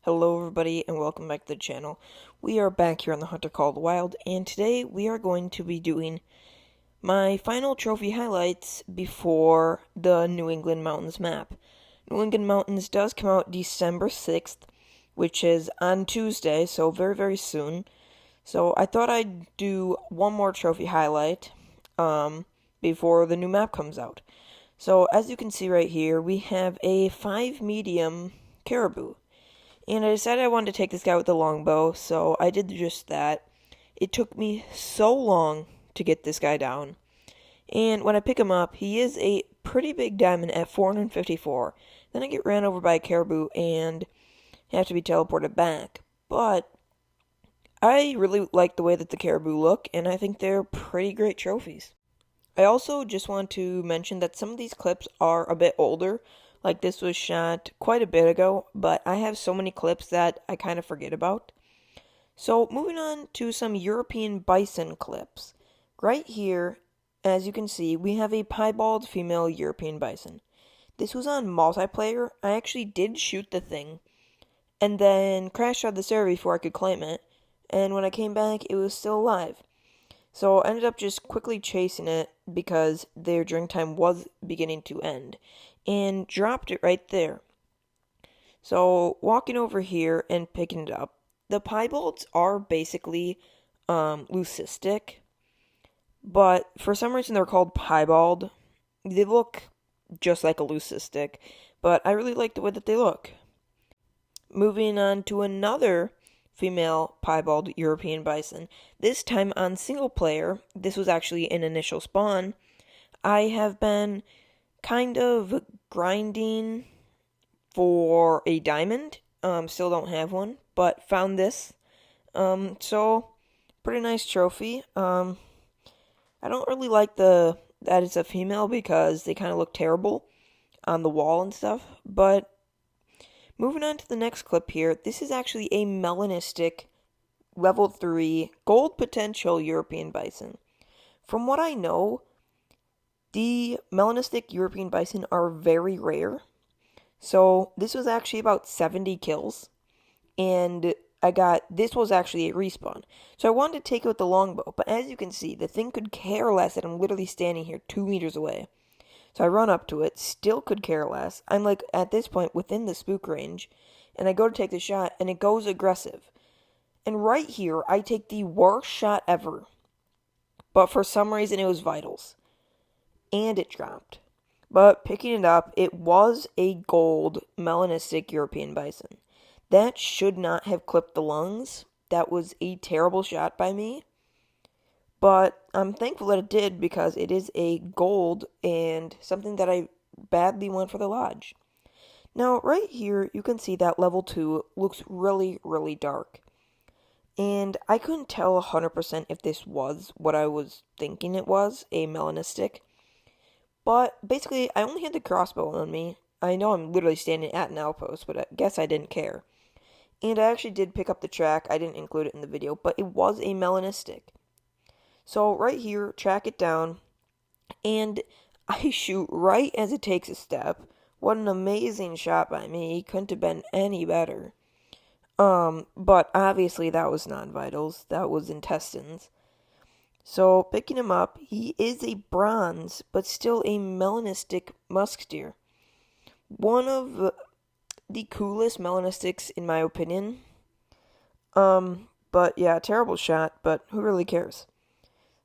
Hello everybody and welcome back to the channel. We are back here on the Hunter Called Wild, and today we are going to be doing my final trophy highlights before the New England Mountains map. New England Mountains does come out December 6th, which is on Tuesday, so very soon. So I thought I'd do one more trophy highlight before the new map comes out. So as you can see right here, we have a 5 medium caribou. And I decided I wanted to take this guy with the longbow, so I did just that. It took me so long to get this guy down. And when I pick him up, he is a pretty big diamond at 454. Then I get ran over by a caribou and have to be teleported back. But I really like the way that the caribou look, and I think they're pretty great trophies. I also just want to mention that some of these clips are a bit older. Like, this was shot quite a bit ago, but I have so many clips that I kind of forget about. So, moving on to some European bison clips. Right here, as you can see, we have a piebald female European bison. This was on multiplayer. I actually did shoot the thing, and then crashed out of the server before I could claim it, and when I came back, it was still alive. So I ended up just quickly chasing it because their drink time was beginning to end, and dropped it right there. So walking over here and picking it up, the piebalds are basically leucistic, but for some reason they're called piebald. They look just like a leucistic, but I really like the way that they look. Moving on to another female piebald European bison. This time on single player. This was actually an initial spawn. I have been kind of grinding for a diamond. Still don't have one, but found this. So pretty nice trophy. I don't really like that it's a female because they kind of look terrible on the wall and stuff, but moving on to the next clip here, this is actually a melanistic level 3 gold potential European bison. From what I know, the melanistic European bison are very rare. So this was actually about 70 kills, and this was actually a respawn. So I wanted to take it with the longbow, but as you can see, the thing could care less that I'm literally standing here 2 meters away. So I run up to it, still could care less. I'm like, at this point, within the spook range, and I go to take the shot, and it goes aggressive. And right here, I take the worst shot ever. But for some reason, it was vitals. And it dropped. But picking it up, it was a gold melanistic European bison. That should not have clipped the lungs. That was a terrible shot by me. But I'm thankful that it did because it is a gold and something that I badly want for the lodge. Now, right here, you can see that level 2 looks really dark. And I couldn't tell 100% if this was what I was thinking it was, a melanistic. But basically, I only had the crossbow on me. I know I'm literally standing at an outpost, but I guess I didn't care. And I actually did pick up the track. I didn't include it in the video, but it was a melanistic. So right here, track it down, and I shoot right as it takes a step. What an amazing shot by me. Couldn't have been any better. But obviously that was non-vitals. That was intestines. So picking him up, he is a bronze, but still a melanistic musketeer. One of the coolest melanistics in my opinion. But yeah, terrible shot, but who really cares?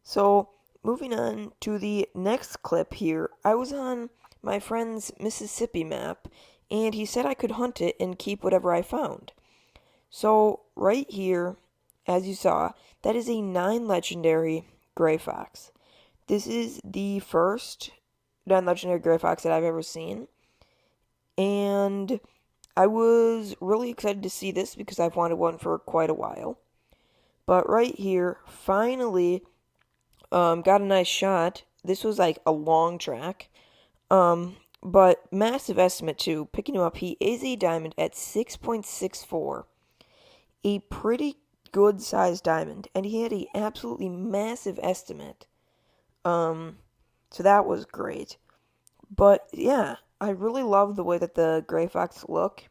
So, moving on to the next clip here, I was on my friend's Mississippi map, and he said I could hunt it and keep whatever I found. So, right here, as you saw, that is a 9 legendary gray fox. This is the first 9 legendary gray fox that I've ever seen, and I was really excited to see this because I've wanted one for quite a while. But right here, finally, got a nice shot. This was like a long track. But massive estimate too. Picking him up, he is a diamond at 6.64. A pretty good sized diamond. And he had a absolutely massive estimate. So that was great. But yeah, I really love the way that the gray fox look.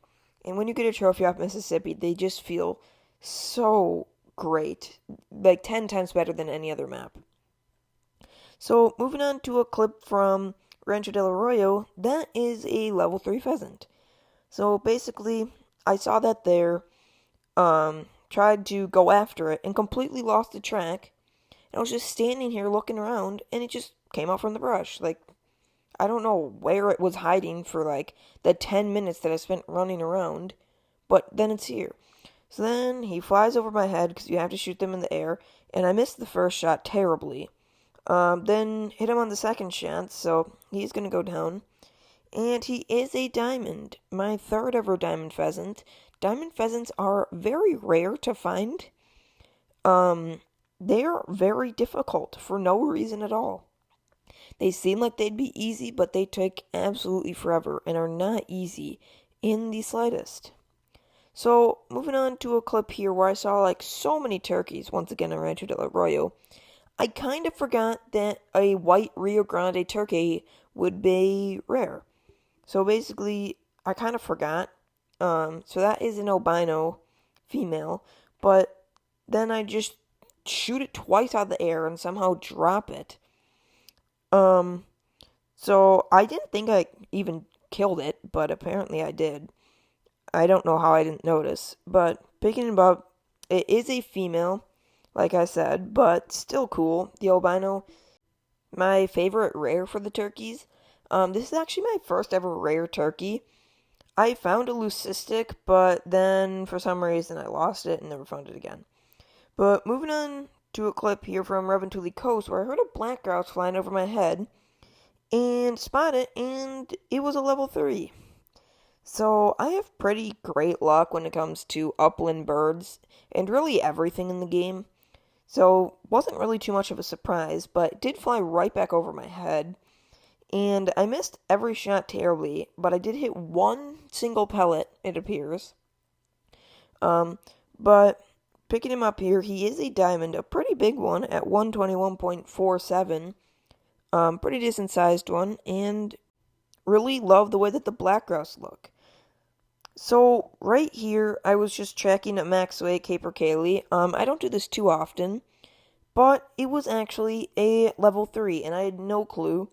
And when you get a trophy off Mississippi, they just feel so great. Like 10 times better than any other map. So, moving on to a clip from Rancho del Arroyo, that is a level 3 pheasant. So, basically, I saw that there, tried to go after it, and completely lost the track. And I was just standing here looking around, and it just came out from the brush. Like, I don't know where it was hiding for, like, the 10 minutes that I spent running around, but then it's here. So then he flies over my head, because you have to shoot them in the air, and I missed the first shot terribly. Then hit him on the second shot, so he's going to go down. And he is a diamond, my third ever diamond pheasant. Diamond pheasants are very rare to find. They're very difficult for no reason at all. They seem like they'd be easy, but they take absolutely forever and are not easy in the slightest. So, moving on to a clip here where I saw like so many turkeys once again in Rancho del Arroyo. I kind of forgot that a white Rio Grande turkey would be rare. So basically, I kind of forgot. So that is an albino female, but then I just shoot it twice out of the air and somehow drop it. So I didn't think I even killed it, but apparently I did. I don't know how I didn't notice, but picking him up, it is a female, like I said, but still cool. The albino, my favorite rare for the turkeys. This is actually my first ever rare turkey. I found a leucistic, but then for some reason I lost it and never found it again. But moving on to a clip here from Reventuli Coast where I heard a black grouse flying over my head and spotted it, and it was a level 3. So I have pretty great luck when it comes to upland birds and really everything in the game. So wasn't really too much of a surprise, but it did fly right back over my head. And I missed every shot terribly, but I did hit one single pellet, it appears. But picking him up here, he is a diamond, a pretty big one at 121.47. Pretty decent sized one, and really love the way that the black grouse look. So right here, I was just tracking a max weight capercaillie. I don't do this too often, but it was actually a level 3, and I had no clue.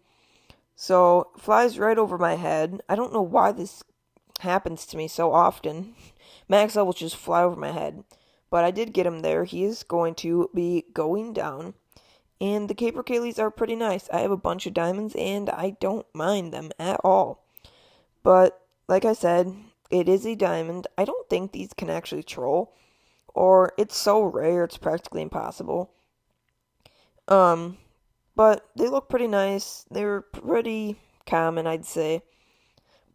So, flies right over my head. I don't know why this happens to me so often. Max levels just fly over my head. But I did get him there. He is going to be going down. And the capercaillies are pretty nice. I have a bunch of diamonds, and I don't mind them at all. But, like I said, it is a diamond. I don't think these can actually troll. Or, it's so rare, it's practically impossible. But they look pretty nice. They're pretty common, I'd say.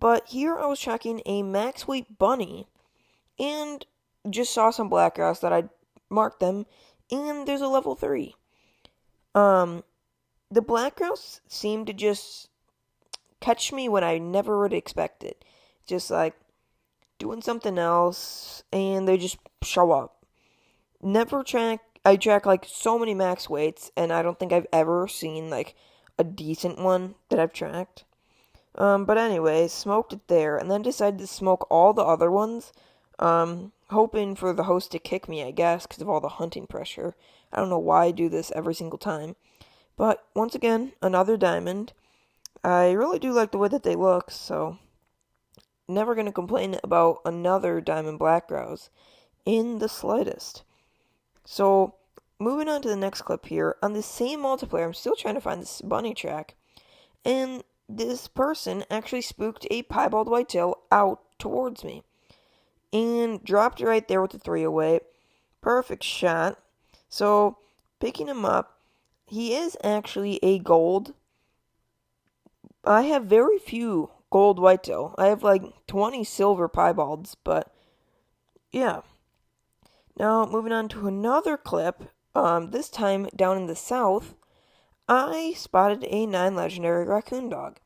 But here I was tracking a max weight bunny and just saw some black grouse that I marked them, and there's a level 3. The black grouse seemed to just catch me when I never would expect it. Just like doing something else, and they just show up. I track like so many max weights, and I don't think I've ever seen like a decent one that I've tracked. But anyway, smoked it there, and then decided to smoke all the other ones, hoping for the host to kick me, I guess, because of all the hunting pressure. I don't know why I do this every single time. But once again, another diamond. I really do like the way that they look, so never going to complain about another diamond black grouse in the slightest. So, moving on to the next clip here, on the same multiplayer, I'm still trying to find this bunny track, and this person actually spooked a piebald whitetail out towards me, and dropped it right there with the 308. Perfect shot. So, picking him up, he is actually a gold. I have very few gold whitetail. I have like 20 silver piebalds, but yeah. Now, moving on to another clip, this time down in the south, I spotted a 9 legendary raccoon dog.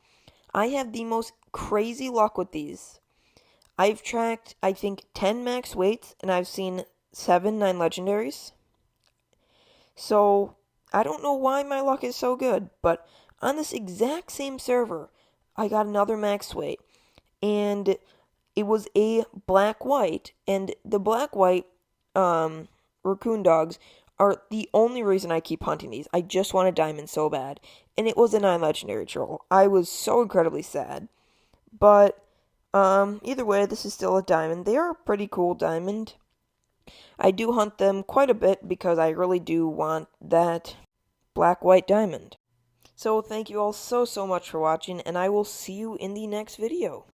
I have the most crazy luck with these. I've tracked, I think, 10 max weights, and I've seen 7 9 legendaries. So, I don't know why my luck is so good, but on this exact same server, I got another max weight, and it was a black-white, and the black-white raccoon dogs are the only reason I keep hunting these. I just want a diamond so bad, and it was a non-legendary troll. I was so incredibly sad, but either way, this is still a diamond. They are a pretty cool diamond. I do hunt them quite a bit because I really do want that black-white diamond. So thank you all so much for watching, and I will see you in the next video.